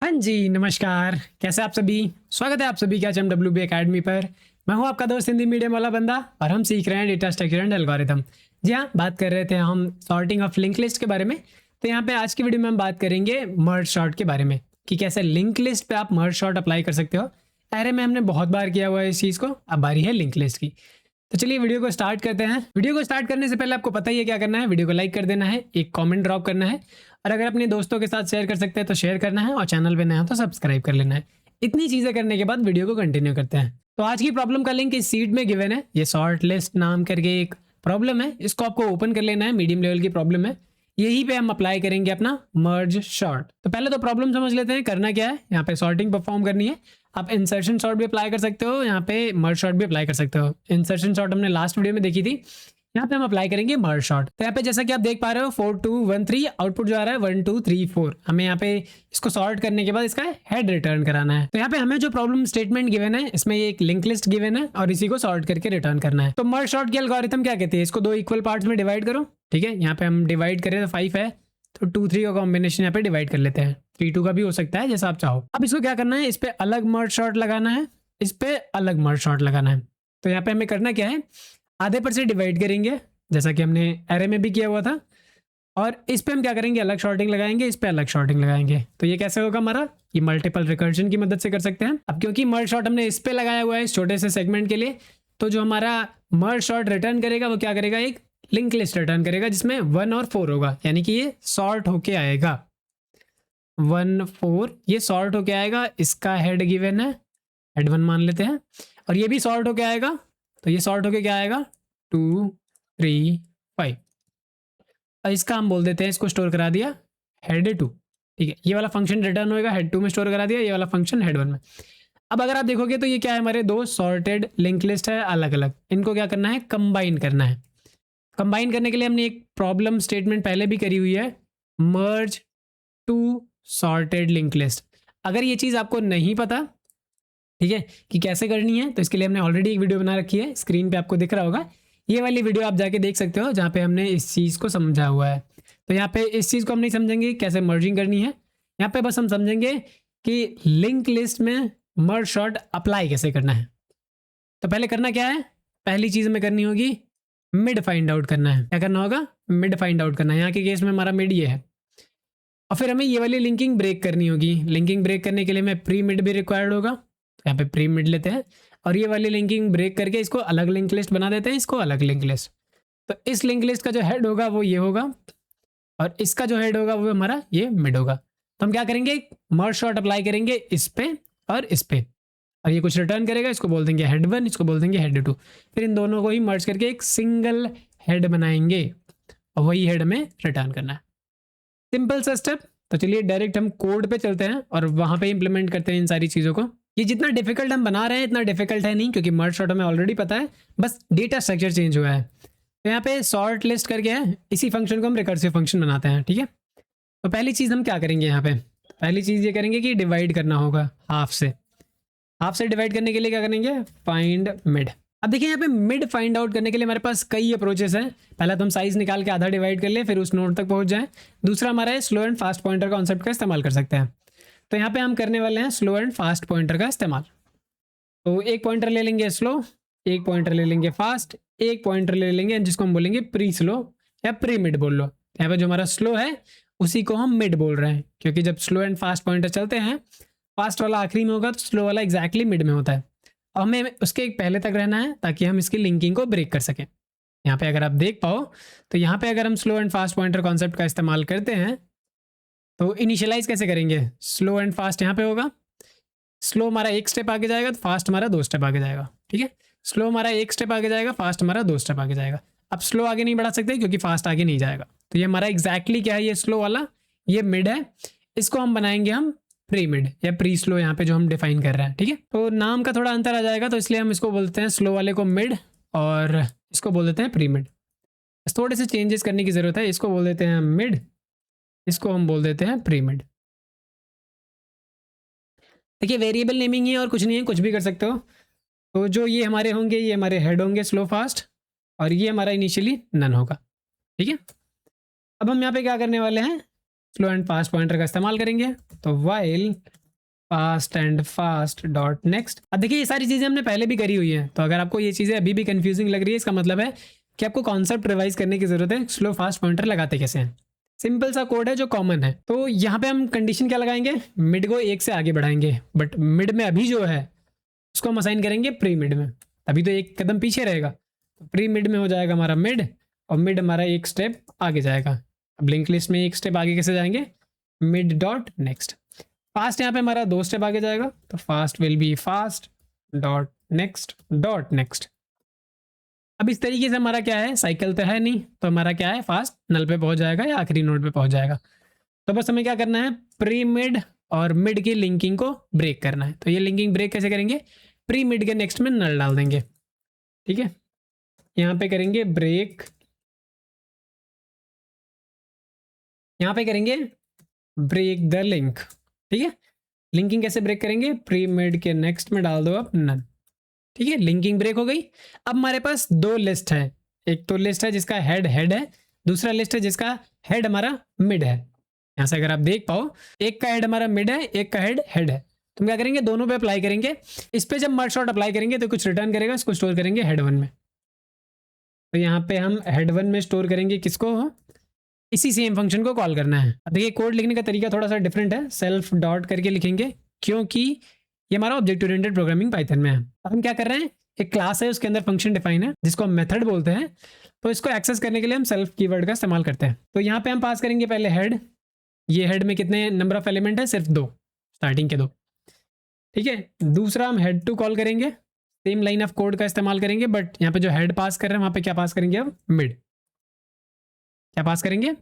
हाँ जी, नमस्कार। कैसे आप सभी? स्वागत है आप सभी का HMWB अकेडमी पर। मैं हूँ आपका दोस्त हिंदी मीडियम वाला बंदा और हम सीख रहे हैं डेटा स्ट्रक्चर एंड एल्गोरिथम। जी हाँ, बात कर रहे थे हम सॉर्टिंग ऑफ लिंक लिस्ट के बारे में। तो यहाँ पे आज की वीडियो में हम बात करेंगे मर्ज सॉर्ट के बारे में कि कैसे लिंक लिस्ट पे आप मर्ज सॉर्ट अप्लाई कर सकते हो। अरे में हमने बहुत बार किया हुआ है इस चीज़ को, अब बारी है लिंक लिस्ट की। तो चलिए वीडियो को स्टार्ट करते हैं। वीडियो को स्टार्ट करने से पहले आपको पता ही है क्या करना है। वीडियो को लाइक कर देना है, एक कमेंट ड्रॉप करना है और अगर अपने दोस्तों के साथ शेयर कर सकते हैं तो शेयर करना है और चैनल पे नया हो तो सब्सक्राइब कर लेना है। इतनी चीज़ें करने के बाद वीडियो को कंटिन्यू करते हैं। तो आज की प्रॉब्लम का लिंक इस सीट में गिवन है। ये सॉर्ट लिस्ट नाम करके एक प्रॉब्लम है, इसको आपको ओपन कर लेना है। मीडियम लेवल की प्रॉब्लम है, यहीं पे हम अप्लाई करेंगे अपना मर्ज सॉर्ट। तो पहले तो प्रॉब्लम समझ लेते हैं करना क्या है। यहाँ पे सॉर्टिंग परफॉर्म करनी है। आप इंसर्शन सॉर्ट भी अप्लाई कर सकते हो, यहाँ पे मर्ज सॉर्ट भी अप्लाई कर सकते हो। इंसर्शन सॉर्ट हमने लास्ट वीडियो में देखी थी, यहाँ पे हम अप्लाई करेंगे मर्ज सॉर्ट। तो यहाँ पे जैसा कि आप देख पा रहे हो 4 2 1 3 आउटपुट जो आ रहा है 1 2 3 4। हमें यहाँ पे इसको सॉर्ट करने के बाद इसका हेड रिटर्न कराना है। तो यहाँ पे हमें जो प्रॉब्लम स्टेटमेंट गिवन है इसमें ये एक लिंक लिस्ट गिवन है और इसी को सॉर्ट करके रिटर्न करना है। तो मर्ज सॉर्ट की एल्गोरिथम क्या कहते हैं, इसको दो इक्वल पार्ट्स में डिवाइड करो। ठीक है, यहाँ पे हम डिवाइड करें तो 5 है तो 2 3 का कॉम्बिनेशन यहाँ पे डिवाइड कर लेते हैं। 3 2 का भी हो सकता है जैसा आप चाहो। अब इसको क्या करना है, इस पे अलग मर्ज सॉर्ट लगाना है, इस पे अलग मर्ज सॉर्ट लगाना है। तो यहाँ पे हमें करना क्या है, आधे पर से डिवाइड करेंगे जैसा कि हमने एरे में भी किया हुआ था और इस पे हम क्या करेंगे, अलग शॉर्टिंग लगाएंगे, इस पे अलग शॉर्टिंग लगाएंगे। तो ये कैसे होगा हमारा, ये मल्टीपल रिकर्जन की मदद से कर सकते हैं। अब क्योंकि मर्ज सॉर्ट हमने इस पे लगाया हुआ है इस छोटे से सेगमेंट के लिए, तो जो हमारा मर्ज सॉर्ट रिटर्न करेगा वो क्या करेगा, एक लिंक लिस्ट रिटर्न करेगा जिसमें 1 और 4 होगा, यानी कि ये सॉर्ट होके आएगा 1 4, ये सॉर्ट होके आएगा। इसका हेड गिवन है, हेड 1 मान लेते हैं, और ये भी सॉर्ट होके आएगा। तो ये सॉर्ट होके क्या आएगा 2 3 5, और इसका हम बोल देते हैं, इसको स्टोर करा दिया हेड 2। ठीक है, ये वाला फंक्शन रिटर्न होएगा, हेड 2 में स्टोर करा दिया, ये वाला फंक्शन हेड 1 में। अब अगर आप देखोगे तो ये क्या है, हमारे दो सॉर्टेड लिंक लिस्ट है अलग अलग, इनको क्या करना है, कंबाइन करना है। कंबाइन करने के लिए हमने एक प्रॉब्लम स्टेटमेंट पहले भी करी हुई है, मर्ज टू सॉर्टेड लिंक लिस्ट। अगर ये चीज़ आपको नहीं पता, ठीक है, कि कैसे करनी है, तो इसके लिए हमने ऑलरेडी एक वीडियो बना रखी है, स्क्रीन पे आपको दिख रहा होगा। ये वाली वीडियो आप जाके देख सकते हो जहाँ पे हमने इस चीज़ को समझा हुआ है। तो यहाँ पे इस चीज़ को हम नहीं समझेंगे कैसे मर्जिंग करनी है, यहाँ पे बस हम समझेंगे कि लिंक लिस्ट में मर्ज सॉर्ट अप्लाई कैसे करना है। तो पहले करना क्या है, पहली चीज़ हमें करनी होगी मिड फाइंड आउट करना है। क्या करना होगा, मिड फाइंड आउट करना है। यहाँ के केस में हमारा मिड ये है, और फिर हमें ये वाली लिंकिंग ब्रेक करनी होगी। लिंकिंग ब्रेक करने के लिए हमें प्री मिड भी रिक्वायर्ड होगा, तो यहाँ पे प्री मिड लेते हैं और ये वाली लिंकिंग ब्रेक करके इसको अलग लिंक लिस्ट बना देते हैं, इसको अलग लिंक लिस्ट। तो इस लिंक लिस्ट का जो हेड होगा वो ये होगा और इसका जो हेड होगा वो हमारा ये मिड होगा। तो हम क्या करेंगे, मर्ज सॉर्ट अप्लाई करेंगे इस पे और इस पे, और ये कुछ रिटर्न करेगा, इसको बोल देंगे हेड 1, इसको बोल देंगे हेड 2। फिर इन दोनों को ही मर्ज करके एक सिंगल हेड बनाएंगे और वही हेड में रिटर्न करना है। सिंपल सा स्टेप। तो चलिए डायरेक्ट हम कोड पे चलते हैं और वहाँ पे इंप्लीमेंट करते हैं इन सारी चीज़ों को। ये जितना डिफिकल्ट हम बना रहे हैं इतना डिफिकल्ट है नहीं, क्योंकि मर्ज सॉर्ट हमें ऑलरेडी पता है, बस डेटा स्ट्रक्चर चेंज हुआ है। तो यहाँ पे सॉर्ट लिस्ट करके है, इसी फंक्शन को हम रिकर्सिव फंक्शन बनाते हैं। ठीक है, तो पहली चीज़ हम क्या करेंगे, यहाँ पे पहली चीज़ ये करेंगे कि डिवाइड करना होगा हाफ से। हाफ से डिवाइड करने के लिए क्या करेंगे, फाइंड मिड। अब देखिए यहाँ पे मिड फाइंड आउट करने के लिए हमारे पास कई अप्रोचेस हैं। पहला तो हम साइज निकाल के आधा डिवाइड कर ले, फिर उस नोड तक पहुंच जाए। दूसरा हमारा है slow and fast pointer concept का इस्तेमाल कर सकते हैं। तो यहाँ पे हम करने वाले हैं स्लो एंड फास्ट पॉइंटर का इस्तेमाल। तो एक पॉइंटर ले लेंगे स्लो, एक पॉइंटर ले लेंगे फास्ट, एक पॉइंटर ले लेंगे जिसको हम बोलेंगे प्री स्लो या प्री मिड बोल लो। यहाँ पे जो हमारा स्लो है उसी को हम मिड बोल रहे हैं, क्योंकि जब स्लो एंड फास्ट पॉइंटर चलते हैं फास्ट वाला आखिरी में होगा तो स्लो वाला एग्जैक्टली मिड में होता है। और हमें उसके पहले तक रहना है ताकि हम इसकी लिंकिंग को ब्रेक कर सकें। यहाँ पे अगर आप देख पाओ तो यहाँ पे अगर हम slow and fast pointer concept का इस्तेमाल करते हैं तो इनिशियलाइज कैसे करेंगे, स्लो एंड फास्ट यहाँ पे होगा। स्लो हमारा एक स्टेप आगे जाएगा तो फास्ट हमारा 2 स्टेप आगे जाएगा। ठीक है, स्लो हमारा एक स्टेप आगे जाएगा, फास्ट हमारा 2 स्टेप आगे जाएगा। अब स्लो आगे नहीं बढ़ा सकते क्योंकि फास्ट आगे नहीं जाएगा। तो ये हमारा एग्जैक्टली क्या है, ये स्लो वाला, ये मिड है, इसको हम बनाएंगे हम प्री मिड या प्री स्लो, यहाँ पे जो हम डिफाइन कर रहे हैं। ठीक है, तो नाम का थोड़ा अंतर आ जाएगा, तो इसलिए हम इसको बोलते हैं स्लो वाले को मिड और इसको बोल देते हैं प्री मिड। थोड़े से चेंजेस करने की जरूरत है, इसको बोल देते हैं मिड, इसको हम बोल देते हैं प्री मिड। देखिए वेरिएबल नेमिंग ही है और कुछ नहीं है, कुछ भी कर सकते हो। तो जो ये हमारे होंगे ये हमारे हेड होंगे स्लो फास्ट, और ये हमारा इनिशियली नन होगा। ठीक है, अब हम यहाँ पे क्या करने वाले हैं, स्लो एंड फास्ट पॉइंटर का इस्तेमाल करेंगे। तो while fast and fast dot next. अब देखिए ये सारी चीज़ें हमने पहले भी करी हुई हैं, तो अगर आपको ये चीज़ें अभी भी कंफ्यूजिंग लग रही है, इसका मतलब है कि आपको कॉन्सेप्ट रिवाइज करने की जरूरत है। स्लो फास्ट पॉइंटर लगाते कैसे हैं, सिंपल सा कोड है जो कॉमन है। तो यहाँ पे हम कंडीशन क्या लगाएंगे, मिड को 1 से आगे बढ़ाएंगे, बट मिड में अभी जो है उसको हम असाइन करेंगे प्री मिड में, अभी तो एक कदम पीछे रहेगा, तो प्री मिड में हो जाएगा हमारा मिड, और मिड हमारा एक स्टेप आगे जाएगा। अब लिंक लिस्ट में एक स्टेप आगे कैसे जाएंगे, मिड डॉट नेक्स्ट। फास्ट यहाँ पे हमारा 2 स्टेप आगे जाएगा, तो fast will be fast dot next. अब इस तरीके से हमारा क्या है, साइकिल तो है नहीं, तो हमारा क्या है, फास्ट नल पे पहुंच जाएगा या आखिरी नोड पे पहुंच जाएगा। तो बस हमें क्या करना है, प्री मिड और मिड की लिंकिंग को ब्रेक करना है। तो ये लिंकिंग ब्रेक कैसे करेंगे, प्री मिड के नेक्स्ट में नल डाल देंगे, ठीक है। यहाँ पे करेंगे ब्रेक, यहाँ पे करेंगे ब्रेक द लिंक, ठीक है। लिंकिंग कैसे ब्रेक करेंगे, प्री मिड के नेक्स्ट में डाल दो आप नन, ठीक है। लिंकिंग ब्रेक हो गई। अब हमारे पास 2 लिस्ट है, एक तो लिस्ट है जिसका हेड है, दूसरा लिस्ट है जिसका हेड हमारा मिड है। यहाँ से अगर आप देख पाओ, एक का हेड हमारा मिड है, एक का हेड है। तो हम क्या करेंगे, दोनों पे अप्लाई करेंगे। इस पे जब मर्ज शॉट अप्लाई करेंगे तो कुछ रिटर्न करेगा, इसको स्टोर करेंगे हेड 1 में। तो यहाँ पे हम हेड 1 में स्टोर करेंगे किसको, इसी सेम फंक्शन को कॉल करना है। अब देखिए कोड लिखने का तरीका थोड़ा सा डिफरेंट है, सेल्फ डॉट करके लिखेंगे, क्योंकि ये हमारा ऑब्जेक्ट ओरिएंटेड प्रोग्रामिंग पाइथन में है। अब हम क्या कर रहे हैं, एक क्लास है उसके अंदर फंक्शन डिफाइन है जिसको हम मेथड बोलते हैं, तो इसको एक्सेस करने के लिए हम सेल्फ कीवर्ड का इस्तेमाल करते हैं। तो यहाँ पे हम पास करेंगे पहले हेड, ये हेड में कितने नंबर ऑफ एलिमेंट है, सिर्फ 2, स्टार्टिंग के 2, ठीक है। दूसरा हम हेड टू कॉल करेंगे, सेम लाइन ऑफ कोड का इस्तेमाल करेंगे, बट यहाँ पे जो हेड पास कर रहे हैं वहाँ पे क्या पास करेंगे, अब मिड, क्या पास करेंगे,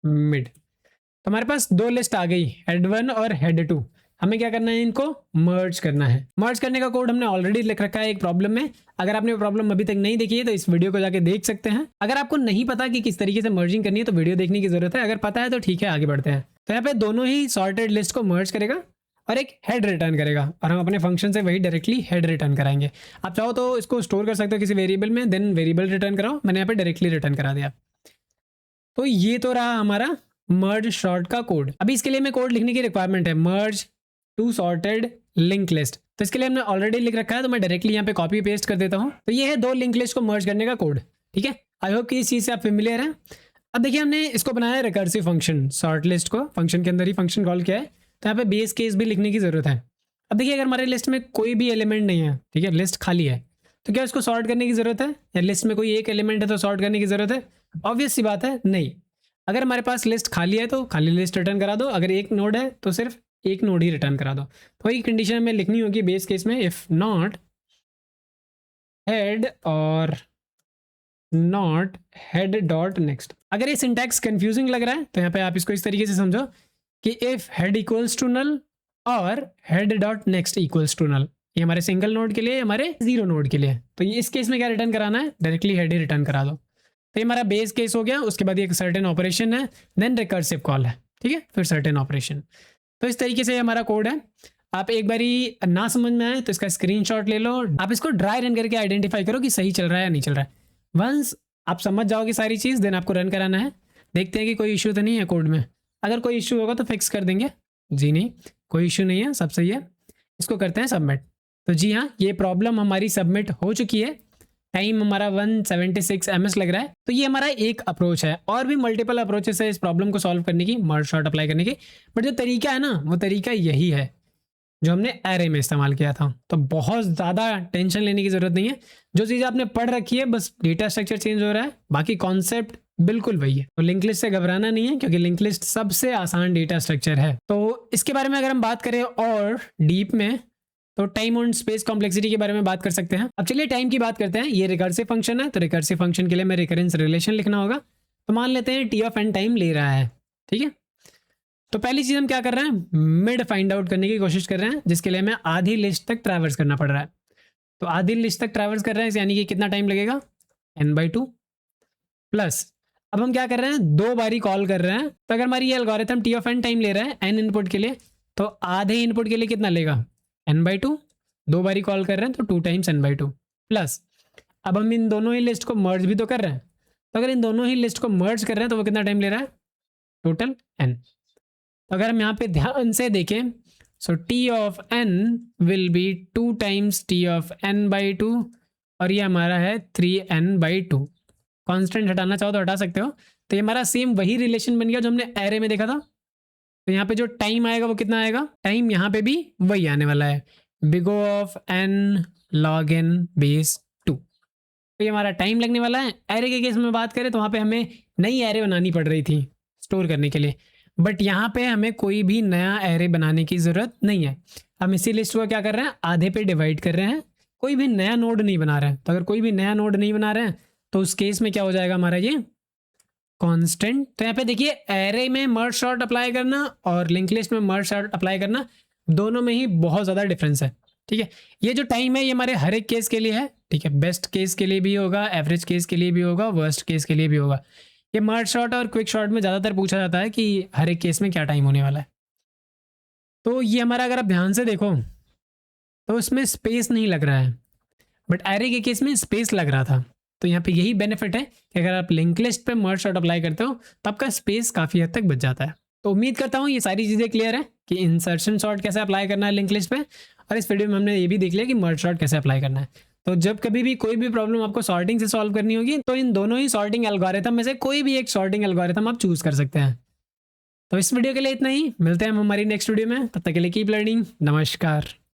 मिड। तो हमारे पास 2 लिस्ट आ गई, हेड 1 और हेड 2। हमें क्या करना है, इनको मर्ज करना है। मर्ज करने का कोड हमने ऑलरेडी लिख रखा है एक प्रॉब्लम में, अगर आपने प्रॉब्लम अभी तक नहीं देखी है तो इस वीडियो को जाके देख सकते हैं। अगर आपको नहीं पता कि किस तरीके से मर्जिंग करनी है तो वीडियो देखने की जरूरत है, अगर पता है तो ठीक है, आगे बढ़ते हैं। तो यहाँ पे दोनों ही सॉर्टेड लिस्ट को मर्ज करेगा और एक हेड रिटर्न करेगा, और हम अपने फंक्शन से वही डायरेक्टली हेड रिटर्न कराएंगे। आप चाहो तो इसको स्टोर कर सकते हो किसी वेरिएबल में, देन वेरिएबल रिटर्न कराओ, मैंने यहाँ पे डायरेक्टली रिटर्न करा दिया। तो ये तो रहा हमारा मर्ज शॉर्ट का कोड। अभी इसके लिए हमें कोड लिखने की रिक्वायरमेंट है, मर्ज टू सॉर्टेड लिंक लिस्ट। तो इसके लिए हमने ऑलरेडी लिख रखा है, तो मैं डायरेक्टली यहाँ पे कॉपी पेस्ट कर देता हूँ। तो ये है 2 लिंक लिस्ट को मर्ज करने का कोड, ठीक है। आई होप कि इस चीज़ से आप फेमिलियर हैं। अब देखिए हमने इसको बनाया रिकर्सिव फंक्शन, सॉर्ट लिस्ट को फंक्शन के अंदर ही फंक्शन कॉल किया है, तो यहाँ पे बेस केस भी लिखने की जरूरत है। अब देखिए अगर हमारे लिस्ट में कोई भी एलिमेंट नहीं है, ठीक है, लिस्ट खाली है, तो क्या इसको सॉर्ट करने की जरूरत है, या लिस्ट में कोई एक एलिमेंट है तो सॉर्ट करने की जरूरत है, ऑब्वियस सी बात है, नहीं। अगर हमारे पास लिस्ट खाली है तो खाली लिस्ट रिटर्न करा दो, अगर एक नोड है तो सिर्फ एक नोड ही रिटर्न करा दो। तो वही कंडीशन हमें लिखनी होगी बेस केस में, इफ नॉट हेड और नॉट हेड डॉट नेक्स्ट। अगर ये सिंटैक्स कंफ्यूजिंग लग रहा है तो यहाँ पे आप इसको इस तरीके से समझो कि if head equals to null और head dot next equals to null, ये हमारे सिंगल नोड के लिए, हमारे 0 नोड के लिए। तो ये इस केस में क्या रिटर्न कराना है, डायरेक्टली हेड ही रिटर्न करा दो। तो ये हमारा बेस केस हो गया। उसके बाद एक सर्टेन ऑपरेशन है, देन रिकर्सिव कॉल है, ठीक है, फिर सर्टेन ऑपरेशन। तो इस तरीके से हमारा कोड है। आप एक बारी ना समझ में आए तो इसका स्क्रीनशॉट ले लो, आप इसको ड्राई रन करके आइडेंटिफाई करो कि सही चल रहा है या नहीं चल रहा है। वंस आप समझ जाओगे सारी चीज़, देन आपको रन कराना है। देखते हैं कि कोई इशू तो नहीं है कोड में, अगर कोई इशू होगा तो फिक्स कर देंगे। जी नहीं, कोई इशू नहीं है, सब सही है। इसको करते हैं सबमिट। तो जी हाँ, ये प्रॉब्लम हमारी सबमिट हो चुकी है। टाइम हमारा 176 ms लग रहा है। तो ये हमारा एक अप्रोच है, और भी मल्टीपल अप्रोचेस है इस प्रॉब्लम को सॉल्व करने की, मर्ज शॉर्ट अप्लाई करने की, बट जो तरीका है ना, वो तरीका यही है जो हमने एरे में इस्तेमाल किया था। तो बहुत ज़्यादा टेंशन लेने की जरूरत नहीं है, जो चीज़ आपने पढ़ रखी है बस डेटा स्ट्रक्चर चेंज हो रहा है, बाकी कॉन्सेप्ट बिल्कुल वही है। तो लिंक लिस्ट से घबराना नहीं है, क्योंकि लिंक लिस्ट सबसे आसान डेटा स्ट्रक्चर है। तो इसके बारे में अगर हम बात करें और डीप में, तो टाइम और स्पेस कॉम्प्लेक्सिटी के बारे में बात कर सकते हैं। अब चलिए टाइम की बात करते हैं। ये रिकर्सिव फंक्शन है, तो रिकर्सिव फंक्शन के लिए हमें रिकरेंस रिलेशन लिखना होगा। तो मान लेते हैं टी ऑफ एन टाइम ले रहा है, ठीक है। तो पहली चीज हम क्या कर रहे हैं, मिड फाइंड आउट करने की कोशिश कर रहे हैं, जिसके लिए हमें आधी लिस्ट तक ट्रैवर्स करना पड़ रहा है। तो आधी लिस्ट तक ट्रैवर्स कर रहे हैं, यानी कि कितना टाइम लगेगा, n/2 प्लस अब हम क्या कर रहे हैं, 2 बारी कॉल कर रहे हैं। तो अगर हमारी ये algorithm T of N time ले रहा है n इनपुट के लिए, तो आधे इनपुट के लिए कितना लेगा, n/2। 2 बारी कॉल कर रहे हैं तो 2 टाइम्स n/2 प्लस अब हम इन दोनों ही लिस्ट को मर्ज भी तो कर रहे हैं। तो अगर इन दोनों ही लिस्ट को मर्ज कर रहे हैं तो वो कितना टाइम ले रहा है, टोटल n। तो अगर हम यहाँ पे ध्यान से देखें so T of N will be 2 times T of N by 2 और ये हमारा है 3n/2। कांस्टेंट हटाना चाहो तो हटा सकते हो। तो ये हमारा सेम वही रिलेशन बन गया जो हमने एरे में देखा था। तो यहाँ पे जो टाइम आएगा वो कितना आएगा, टाइम यहाँ पे भी वही आने वाला है, big O of n log n base 2। तो ये हमारा टाइम लगने वाला है। एरे के केस में बात करें तो वहाँ पे हमें नई एरे बनानी पड़ रही थी स्टोर करने के लिए, बट यहाँ पे हमें कोई भी नया एरे बनाने की ज़रूरत नहीं है। हम इसी लिस्ट को क्या कर रहे हैं, आधे पे डिवाइड कर रहे हैं, कोई भी नया नोड नहीं बना रहे हैं। तो अगर कोई भी नया नोड नहीं बना रहे हैं तो उस केस में क्या हो जाएगा हमारा ये कांस्टेंट। तो यहाँ पे देखिए एरे में मर्ज सॉर्ट अप्लाई करना और लिंक लिस्ट में मर्ज सॉर्ट अप्लाई करना, दोनों में ही बहुत ज़्यादा डिफरेंस है। ठीक है, ये जो टाइम है ये हमारे हर एक केस के लिए है। ठीक है, बेस्ट केस के लिए भी होगा, एवरेज केस के लिए भी होगा, वर्स्ट केस के लिए भी होगा। ये मर्ज शॉट और क्विक शॉट में ज़्यादातर पूछा जाता है कि हर एक केस में क्या टाइम होने वाला है। तो ये हमारा अगर आप ध्यान से देखो तो इसमें स्पेस नहीं लग रहा है, बट एरे के केस में स्पेस लग रहा था। तो यहाँ पे यही बेनिफिट है कि अगर आप लिंक लिस्ट पे मर्ज शॉट अप्लाई करते हो तो आपका स्पेस काफ़ी हद तक बच जाता है। तो उम्मीद करता हूँ ये सारी चीज़ें क्लियर है कि इंसर्शन शॉट कैसे अप्लाई करना है लिंक लिस्ट पे, और इस वीडियो में हमने ये भी देख लिया कि मर्ज शॉट कैसे अप्लाई करना है। तो जब कभी भी कोई भी प्रॉब्लम आपको सॉर्टिंग से सॉल्व करनी होगी तो इन दोनों ही सॉर्टिंग एल्गोरिथम में से कोई भी एक सॉर्टिंग एल्गोरिथम आप चूज कर सकते हैं। तो इस वीडियो के लिए इतना ही, मिलते हैं हम हमारी नेक्स्ट वीडियो में, तब तक के लिए कीप लर्निंग, नमस्कार।